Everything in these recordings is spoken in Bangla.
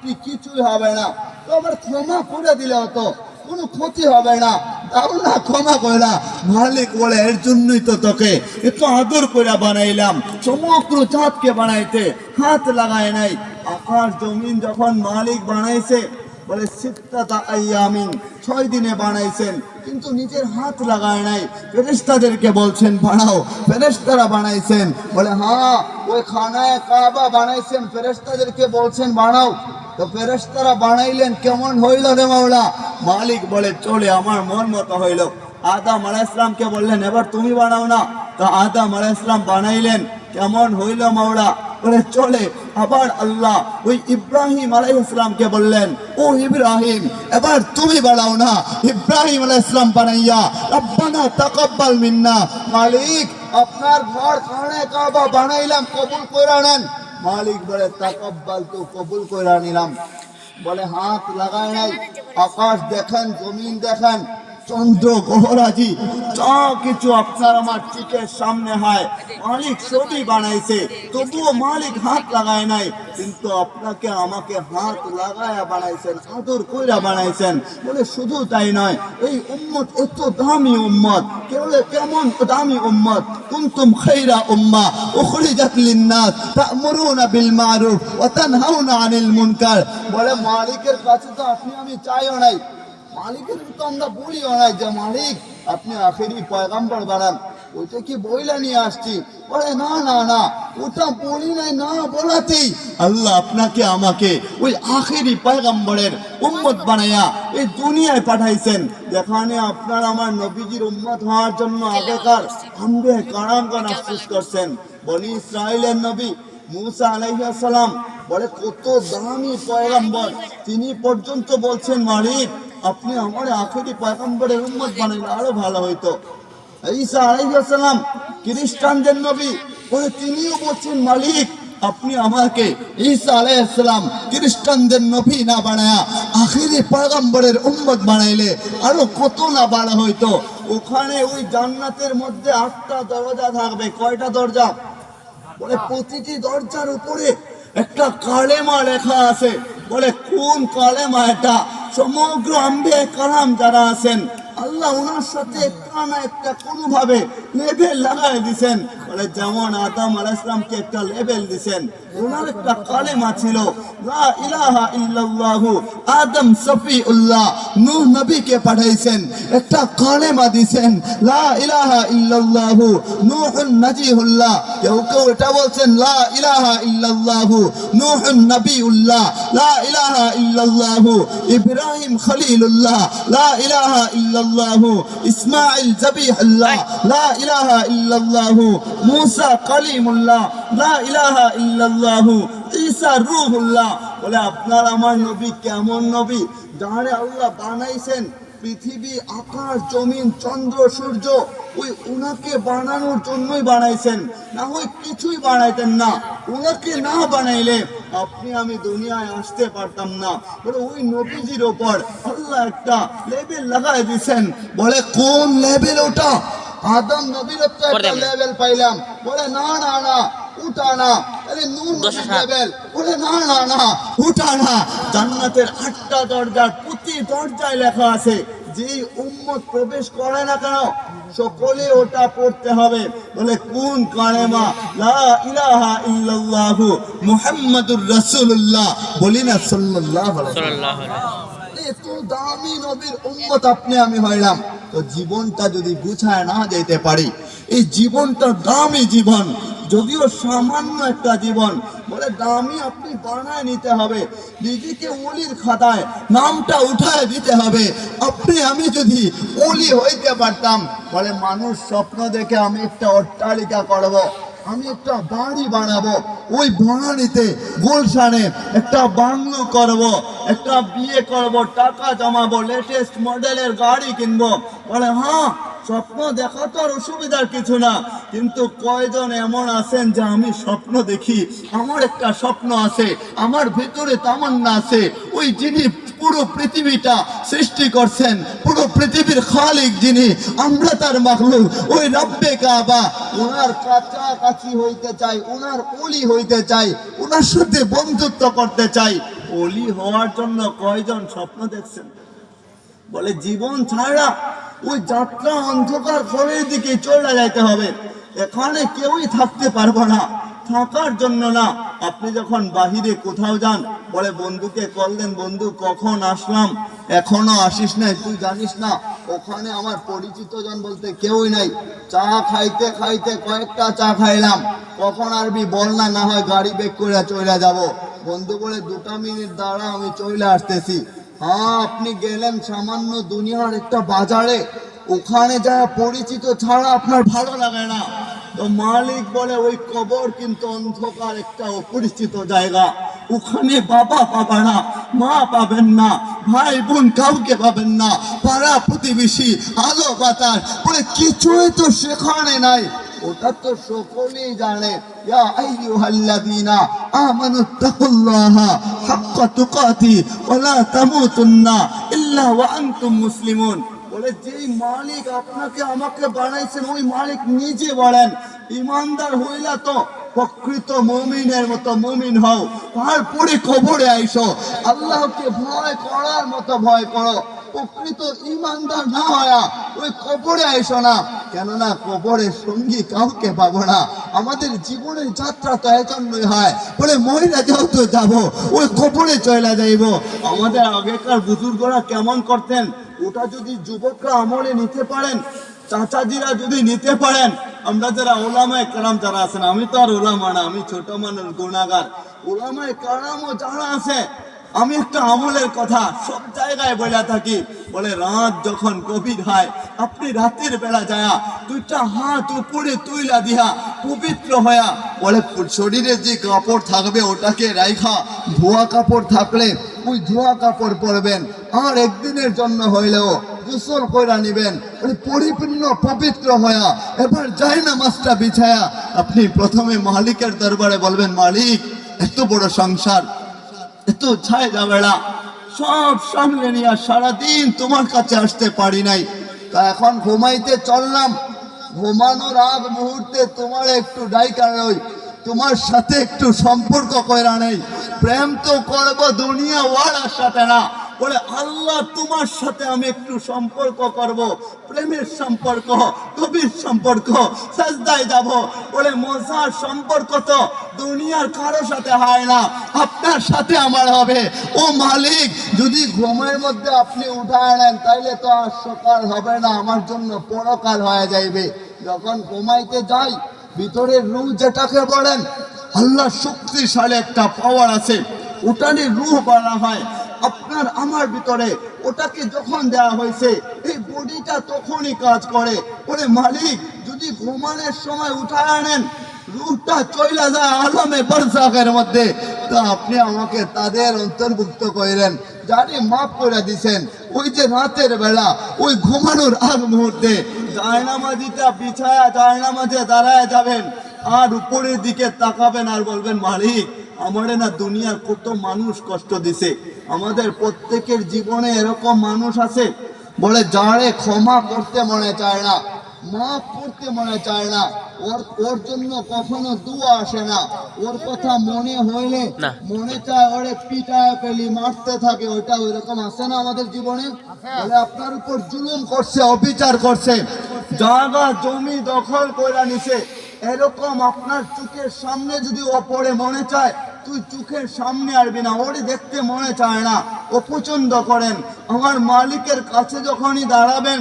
ত্রুটি কিছুই হবে না, তো আবার ক্ষমা করে দিলে হতো, কোনো ক্ষতি হবে না। তাও না ক্ষমা কইরা, মালিক বলে এর জন্যই তো তোকে এত আদর করে বানাইলাম। সমগ্র চাঁদকে বানাইতে হাত লাগায় নাই। আকাশ জমিন যখন মালিক বানাইছে বলে সিত্তাতা আইয়ামিন, 6 দিনে বানাইছেন, কিন্তু নিজের হাত লাগায় নাই। ফেরেশতাদেরকে বলছেন বানাও, ফেরেশতারা বানাইছেন। বলে হ্যাঁ, ওই খানায় কাবা বানাইছেন, ফেরেশতাদেরকে বলছেন বানাও, তো ফেরেশতারা বানাইলেন। কেমন হইল রে মাওলা? মালিক বলে চলে আমার মন মতো হইল। আদম আলাইহিস সালামকে বললেন এবার তুমি বানাও না, তো আদম আলাইহিস সালাম বানাইলেন। কেমন হইল মাওলা? বলে চলে। আবার আল্লাহ ওই ইব্রাহিম আলাইহিস সালামকে বললেন ও ইব্রাহিম এবার তুমি বানাও না। ইব্রাহিম আলাইহিস সালাম বানাইয়া রব্বানা তাকাব্বাল মিন্না, মালিক আপনার ঘর খানায় কাবা বানাইলাম, কবুল কইরা নেন। মালিক বলে তাকাব্বাল, তো কবুল কইরা নিলাম। বলে হাত লাগায় নাই। আকাশ দেখেন, জমিন দেখেন, চন্দ্র গ্রহরাজি যা কিছু আপনার আমার চোখের সামনে হয়, মালিক সবই বানাইছে, তবুও মালিক হাত লাগায় নাই। কিন্তু আপনাকে আমাকে হাত লাগায়া বানাইছেন, আদর কইরা বানাইছেন। বলে শুধু তাই নয়, এই উম্মত এত দামি উম্মত, কেমন দামি উম্মত, কুনতুম খায়রা উম্মাহ উখরিজাত লিন-নাস তা'মুরুনা বিল মা'রুফ ওয়া তানহাউনা আনিল মুনকার। বলে মালিকের কাছে তো আপনি আমি চাইও নাই, মালিকের তো আমরা বলিও নাই যে মালিক আপনি আখেরি পয়গাম্বর বানান, ওইটা কি বইলা নিয়ে আসছি। বলে না না না, ওটা বলি নাই, না বলাতেই আল্লাহ আপনাকে আমাকে ওই আখেরি পয়গাম্বরের উম্মত বানাইয়া এই দুনিয়ায় পাঠাইছেন, যেখানে আপনার আমার নবীজির উম্মত হওয়ার জন্য আগেকার আম্বে কারামগান আফসোস করছেন। বনি ইসরাইলের নবী মুসা আলাইহিস সালাম বলে কত দামি পয়গাম্বর, তিনি পর্যন্ত বলছেন মালিক আপনি আমার আখেরি পয়গম্বরের উম্মত বানাইলে আরো ভালো হইতো। ঈসা আলাইহিস সালাম খ্রিস্টানদের নবী, বলে তিনিও বলছেন মালিক আপনি আমাকে ঈসা আলাইহিস সালাম খ্রিস্টানদের নবী না বানায়া আখেরি পয়গম্বরের উম্মত বানাইলে আরো কত না ভালো হইতো। ওখানে ওই জান্নাতের মধ্যে 8টা দরজা থাকবে। কয়টা দরজা? বলে প্রতিটি দরজার উপরে একটা কালেমা লেখা আছে। বলে কোন কালেমা এটা? সমগ্র আম্বিয়া কালাম যারা আছেন আল্লাহ ওনার সাথে একটা না একটা কোনোভাবে লেবেল লাগাই দিছেন। বলে যেমন আদম আলাইহিস সালামকে একটা লেবেল দিছেন, ওনার একটা কালেমা ছিল লা ইলাহা ইল্লাল্লাহু, আদম সফিউল্লাহ নূহ নবীকে পাঠাইছেন, একটা কালেমা দিছেন লা ইলাহা ইল্লাল্লাহু নূহুন নাজিহুল্লাহ। কেউ কেউ এটা বলছেন লা ইলাহা ইল্লাল্লাহু নূহুন নবিউল্লাহ, লা ইলাহা ইল্লাল্লাহু ইব্রাহিম খলিলুল্লাহ, লা ইলাহা ইল্লাল্লাহু ইসমাঈল জবিহুল্লাহ, লা ইলাহা ইল্লাল্লাহু মুসা কালিমুল্লাহ, লা ইলাহা ইল্লাল্লাহু ঈসা রূহুল্লাহ। বলে আপনার আমার নবী কেমন নবী, যারে আল্লাহ বানাইছেন পৃথিবী আকাশ জমিন চন্দ্র সূর্য, ওই উনাকে বানানোর জন্যই বানাইছেন, না হয় কিছুই বানাইতেন না। উনাকে না বানাইলে আপনি আমি দুনিয়ায় আসতে পারতাম না। বলে ওই নবীজির ওপর আল্লাহ একটা লেবেল লাগাই দিয়েছেন। বলে কোন লেবেল ওটা? আদম নবীর তো একটা লেবেল পাইলাম। বলে না না না উঠা না, আরে নূহ নবীর লেবেল। বলে না না না উঠা না, জান্নাতের 8টা দরজার প্রতি দরজায় লেখা আছে যে উম্মত প্রবেশ করে না কেন সকলে ওটা পড়তে হবে। বলে কোন কালেমা? লা ইলাহা ইল্লাল্লাহু মুহাম্মাদুর রাসূলুল্লাহ। বলি না সাল্লাল্লাহু আলাইহি। এত দামি নবীর উম্মত আপনি আমি হইলাম, তো জীবনটা যদি গুছায় না যেতে পারি, এই জীবনটা দামি জীবন, যদিও সামান্য একটা জীবন, বলে দামি আপনি বানায় নিতে হবে, নিজেকে ওলির খাতায় নামটা উঠায় দিতে হবে। আপনি আমি যদি ওলি হইতে পারতাম, বলে মানুষ স্বপ্ন দেখে আমি একটা অট্টালিকা করব, আমি একটা বাড়ি বানাবো, ওই বাড়িতে গুলশানে একটা বাংলো করব, একটা বিয়ে করব, টাকা জমাবো, লেটেস্ট মডেলের গাড়ি কিনবো। বলে হ্যাঁ স্বপ্ন দেখা তো আর অসুবিধার কিছু না, কিন্তু কয়জন এমন আছেন যে আমি স্বপ্ন দেখি, আমার একটা স্বপ্ন আছে, আমার ভিতরে তামান্না আছে, ওই যিনি পুরো পৃথিবীটা সৃষ্টি করছেন, পুরো পৃথিবীর খালিক যিনি, আমরা তার মাখলুক, ওই রব্বে কাবা, ওনার কাছাকাছি হইতে চাই, ওনার ওলি হইতে চাই, ওনার সাথে বন্ধুত্ব করতে চাই। ওলি হওয়ার জন্য কয়জন স্বপ্ন দেখছেন? বলে জীবন ছাড়া ওই যাত্রা অন্ধকার ঘরের দিকে চলে যাইতে হবে, এখানে কেউই থাকতে পারবো না, থাকার জন্য না। আপনি যখন বাহিরে কোথাও যান, বলে বন্ধুকে কল দেন, বন্ধু কখন আসলাম, এখনো আসিস নাই, তুই জানিস না ওখানে আমার পরিচিত জন বলতে কেউই নাই, চা খাইতে খাইতে কয়েকটা চা খাইলাম, কখন আসবি বল না, না হয় গাড়ি বেক করে চলে যাব। বন্ধু বলে 2 মিনিট দাঁড়া, আমি চলে আসতেছি। হ্যাঁ, আপনি গেলেন সামান্য দুনিয়ার একটা বাজারে, ওখানে যা পরিচিত ছাড়া আপনার ভালো লাগে না। তো মালিক বলে ওই কবর কিন্তু অন্ধকার একটা অপরিচিত জায়গা, ওখানে বাবা পাবে না, মা পাবেন না, ভাই বোন কাউকে পাবেন না, পাড়া প্রতিবেশী, আলো বাতাস বলে কিছুই তো সেখানে নাই। ওটা তো সকলেই জানে, ইয়া আইয়ুহাল্লাযীনা আমানুত্তাকুল্লাহা হাক্কা তুকাতি ওয়া লা তামুতুন্না ইল্লা ওয়া আনতুম মুসলিমুন। বলে যেই মালিক আপনাকে আমাকে বানাইছেন ওই মালিক নিজে বলেন, ইমানদার হইলা তো প্রকৃত মুমিনের মতো মুমিন হও, তারপরে কবরে আইসো, আল্লাহকে ভয় করার মতো ভয় করো। প্রকৃত ইমানদার না হয়া ওই কবরে আইসো না, কেননা কবরের সঙ্গী কাউকে পাবো না। আমাদের জীবনের যাত্রা তো এজন্যই হয়, বলে মহিলা যেহেতু যাবো ওই কবরে চলে যাইব। আমাদের আগেকার বুজুর্গরা কেমন করতেন, ওটা যদি যুবকরা আমলে নিতে পারেন, চাচাজিরা যদি নিতে পারেন, আমরা যারা ওলামায়ে কেরাম যারা আছেন, আমি তো আর ওলামা না, আমি ছোট মানুষ গুনাহগার, ওলামায়ে কেরামও যারা আছে, আমি একটা আমলের কথা সব জায়গায় বলে থাকি। বলে রাত যখন গভীর হয়, আপনি রাতের বেলা যায়া 2টা হাত উপরে তুইলা দিয়া পবিত্র হয়া, বলে শরীরে যে কাপড় থাকবে ওটাকে রাইখা, ধোয়া কাপড় থাকলে ওই ধোয়া কাপড় পরবেন, আর একদিনের জন্য হইলেও গোসল কইরা নিবেন, পরিপূর্ণ পবিত্র হয়া এবার জায়নামাজটা বিছায়া আপনি প্রথমে মালিকের দরবারে বলবেন, মালিক এত বড় সংসার, এত ছায় যাবেড়া সব সামনে নিয়ে সারাদিন তোমার কাছে আসতে পারি নাই, তা এখন ঘুমাইতে চললাম, ঘুমানোর আগ মুহূর্তে তোমার একটু ডাইকা রই, তোমার সাথে একটু সম্পর্ক কইরা নেই, প্রেম তো করবো দুনিয়া ওয়ালার সাথে না, বলে আল্লাহ তোমার সাথে আমি একটু সম্পর্ক করব, প্রেমের সম্পর্ক, গভীর সম্পর্ক, সাজদায় যাব। বলে মজার সম্পর্ক তো দুনিয়ার কারো সাথে হয় না, আপনার সাথে আমার হবে। ও মালিক, যদি ঘুমের মধ্যে আপনি উঠায় নেন তাইলে তো আর সকাল হবে না, আমার জন্য পরকাল হয়ে যাইবে। যখন ঘুমাইতে যাই, ভিতরের রূহ যেটাকে বলেন, আল্লাহ শক্তিশালী একটা পাওয়ার আছে, ওটারই রূহ বলা হয়। আপনার আমার ভিতরে ওটাকে যখন দেওয়া হয়েছে, এই বডিটা তখনই কাজ করে। বলে মালিক, যদি ঘুমানোর সময় উঠায় আনেন, রূহটা চইলা যায় আলমে বারজাখের মধ্যে, তা আপনি আমাকে তাদের অন্তর্ভুক্ত করেন, যারে মাফ করে দিছেন। ওই যে রাতের বেলা ওই ঘুমানোর আগ মুহূর্তে জায়নামাজিটা বিছায়া জায়নামাজে দাঁড়ায় যাবেন, আর উপরের দিকে তাকাবেন আর বলবেন, মালিক আমারে না দুনিয়ার কত মানুষ কষ্ট দিছে, আমাদের প্রত্যেকের জীবনে এরকম মানুষ আছে, বলে যারে ক্ষমা করতে মনে চায় না, মাফ করতে মনে চায় না, ওর জন্য কখনো দুয়া আসে না, ওর কথা মনে হইলে মনে চায় ওরে পিটায় ফেলি, মারতে থাকে, ওইটা ওইরকম আছে না আমাদের জীবনে। বলে আপনার উপর জুলুম করছে, অবিচার করছে, জায়গা জমি দখল করে নিছে, এরকম আপনার চোখের সামনে যদি ও পড়ে মনে চায় তুই চোখের সামনে আসবি না, ওরে দেখতে মনে চায় না, ও পছন্দ করেন। আমার মালিকের কাছে যখনই দাঁড়াবেন,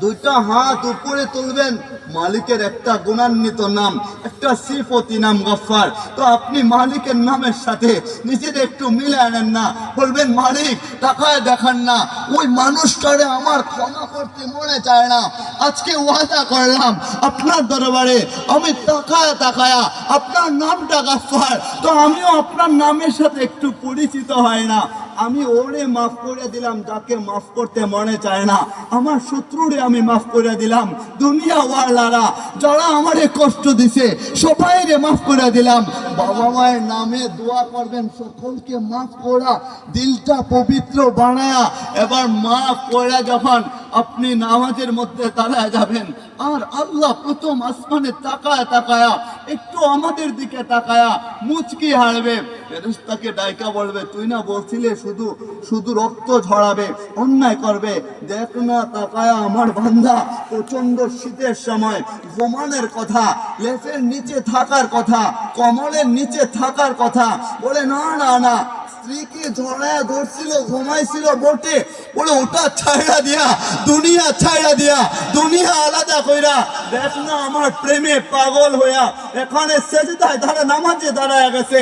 2টা হাত উপরে তুলবেন, মালিকের একটা গুণান্বিত নাম, একটা সিফতি নাম গফফার, তো আপনি মালিকের নামের সাথে নিজের একটু মিলে আনেন না, বলবেন মালিক টাকায় দেখান না, ওই মানুষটারে আমার ক্ষমা করতে মনে চায় না, আজকে ওয়াদা করলাম আপনার দরবারে আমি তাকায়া তাকায়া আপনার নামটা গফফার, তো আমিও আপনার নামের সাথে একটু পরিচিত হয় না, আমি ওরে মাফ করে দিলাম যাকে মাফ করতে মনে চায় না, আমার শত্রুরে আমি মাফ করে দিলাম, দুনিয়া ওয়ালারা যারা আমারে কষ্ট দিছে সবাইরে মাফ করে দিলাম। বাবা মায়ের নামে দোয়া করবেন, সকলকে মাফ করা, দিলটা পবিত্র বানায়া, এবার মাফ করে যখন আপনি নামাজের মধ্যে দাঁড়ায় যাবেন, আর আল্লাহ প্রথম আসমানে তাকায়া তাকায়া একটু আমাদের দিকে তাকায়া মুচকি হারবে, ফেরেশতাকে ডাইকা বলবে, তুই না বলছিলে শুধু শুধু রক্ত ঝরাবে, অন্যায় করবে, দেখ না তাকায়া আমার বান্দা প্রচন্ড শীতের সময় ঘুমানোর কথা, লেজের নিচে থাকার কথা, কমলের নিচে থাকার কথা, বলে না না না, স্ত্রীকে ঝড়ায় ধরছিল, ঘুমাইছিল বটে, বলে ওটা ছাইড়া দিয়া, দুনিয়া ছাইড়া দিয়া, দুনিয়া আলাদা কইরা, দেখ না আমার প্রেমে পাগল হইয়া এখানে সেজদায় নামাজে দাঁড়ায় গেছে।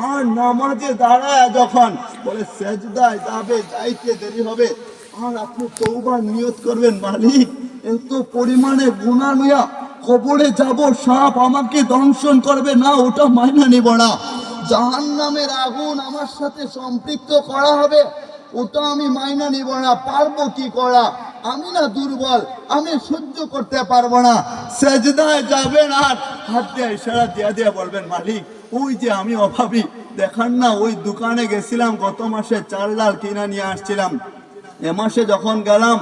আর নামাজে দাঁড়ায় যখন বলে সেজদায় যাবে, যাইতে দেরি হবে, আর আপনি তওবার নিয়ত করবেন, মালিক এত পরিমাণে গুনাহ লইয়া কবরে যাব, সাপ আমাকে দংশন করবে না, ওটা মাইনা নিব না। জাহান্নামের আগুন আমার সাথে সম্পৃক্ত করা হবে, ওটা আমি মাইনা নিব না। পারবো কি করা, আমি না দুর্বল, আমি সহ্য করতে পারবো না। সেজদায় যাবেন আর হাত দিয়ে ইশারা দিয়ে দিয়ে বলবেন, মালিক ওই যে আমি অভাবী, দেখান না ওই দোকানে গেছিলাম গত মাসে চাল ডাল কিনা নিয়ে আসছিলাম, এ মাসে যখন গেলাম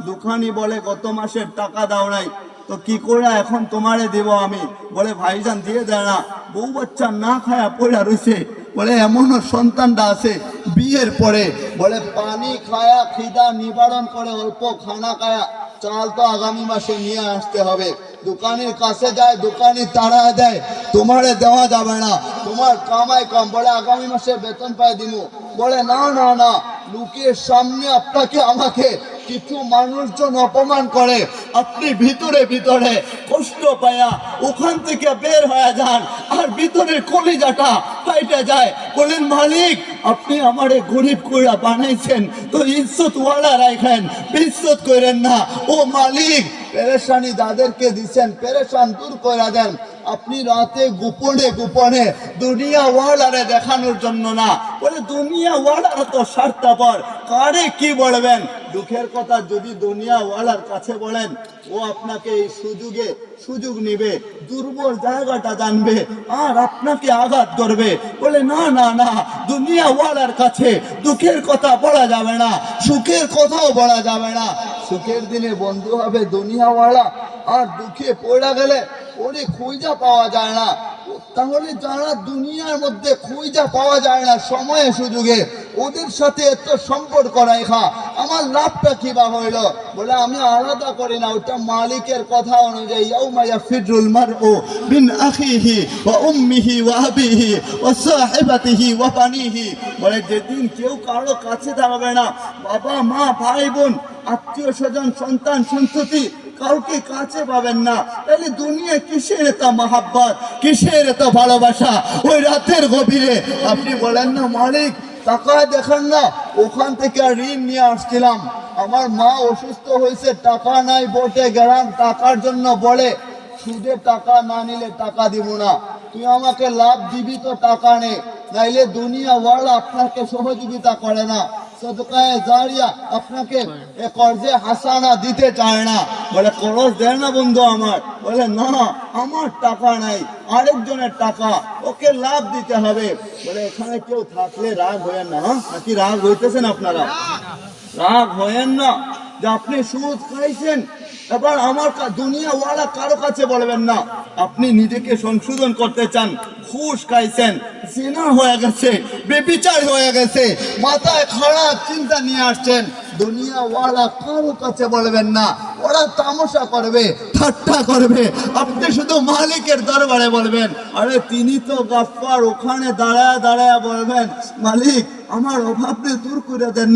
দোকানি বলে গত মাসের টাকা দাও নাই, তো কি করে এখন তোমারে দেব আমি? বলে ভাইজান দিয়ে দেয় না, বউ বাচ্চা না খায়া পড়া রয়েছে, বলে এমনও সন্তানটা আছে বিয়ের পরে, বলে পানি খায়া খিদা নিবারণ করে অল্প খানা খায়া, চাল তো আগামী মাসে নিয়ে আসতে হবে। দোকানের কাছে যায়, দোকানি তাড়া দেয়, তোমারে দেওয়া যাবে না, তোমার কামাই কম, বলে আগামী মাসে বেতন পায় দিব। বলে না না না, লোকের সামনে আপনাকে আমাকে কিছু মানুষজন অপমান করে, আপনি ভিতরে ভিতরে কষ্ট পায়া ওখান থেকে বের হয়ে যান, আর ভিতরের কলিজাটা ফাইটা যায়। বলেন মালিক আপনি আমারে গরিব কইরা বানাইছেন, তো ইজ্জত ওয়ালা রাখেন, ইজ্জত করেন না। ও মালিক পেরেশানি যাদেরকে দিচ্ছেন পেরেশান দূর করে দেন। আপনি রাতে গোপনে গোপনে দুনিয়া ওয়ালারে দেখানোর জন্য না, বলে দুনিয়া ওয়ালারা তো স্বার্থপর, কারে কি বলবেন? দুঃখের কথা যদি দুনিয়া ওয়ালার কাছে বলেন, ও আপনাকে এই সুযোগ নিবে, দুর্বল জায়গাটা জানবে আর আপনাকে আঘাত করবে। বলে না না না, দুনিয়া ওয়ালার কাছে দুঃখের কথা বলা যাবে না, সুখের কথাও বলা যাবে না। সুখের দিনে বন্ধু হবে দুনিয়াওয়ালা, আর দুঃখে পড়া গেলে ওরে খুঁজা পাওয়া যায় না। তাহলে যারা দুনিয়ার মধ্যে খুঁজা পাওয়া যায় না সময়ে সুযোগে, ওদের সাথে এত সম্পর্ক রাখা আমার লাভটা কি বা হইল? বলে আমি আলাদা করি না, ওটা মালিকের কথা অনুযায়ী। ইয়াউমা ইয়াফিরুল মারউ মিন আখিহি ওয়া উম্মিহি ওয়া আবিহি ওয়া সাহিবাতিহি ওয়া বানিহি, বলে যেদিন কেউ কারো কাছে থাকবে না, বাবা মা ভাই বোন আত্মীয় স্বজন সন্তান সন্ততি কাউকে কাছে পাবেন না। তাহলে দুনিয়া কিসের এত মহাব্বত, কিসের এত ভালোবাসা? ওই রাতের গভীরে আপনি বলেন না মালিক টাকায় দেখেন না, ওখান থেকে ঋণ নিয়ে আসছিলাম, আমার মা অসুস্থ হয়েছে, টাকা নাই বটে গেলাম টাকার জন্য, বলে সুদে টাকা না নিলে টাকা দিব না, তুই আমাকে লাভ দিবি তো টাকা নে, নাইলে দুনিয়া ওয়ালা আপনাকে সহযোগিতা করে না, সদকায়ে জারিয়া আপনাকে কর্জে হাসানা দিতে চায় না। বলে খরচ দেয় না বন্ধু আমার, বলে না আমার টাকা নাই, আরেকজনের টাকা, ওকে লাভ দিতে হবে। বলে এখানে কেউ থাকলে রাগ হয়েন না, নাকি রাগ হইতেছেন আপনারা? রাগ হয়েন না যে আপনি সুদ খাইছেন, এবার আমার দুনিয়া ওয়ালা কারো কাছে বলবেন না। আপনি নিজেকে সংশোধন করতে চান, ঘুষ খাইছেন, জিনা হয়ে গেছে, বেবিচার হয়ে গেছে, মাথায় খারাপ চিন্তা নিয়ে আসছেন, দুনিয়া ওয়ালা কারো কাছে বলবেন না, ওরা তামাশা করবে, ঠাট্টা করবে, আপনি শুধু মালিকের দরবারে বলবেন। আরে তিনি তো গাফফার, ওখানে দাঁড়ায় দাঁড়ায় বলবেন মালিক আমার অভাবকে দূর করে দেন।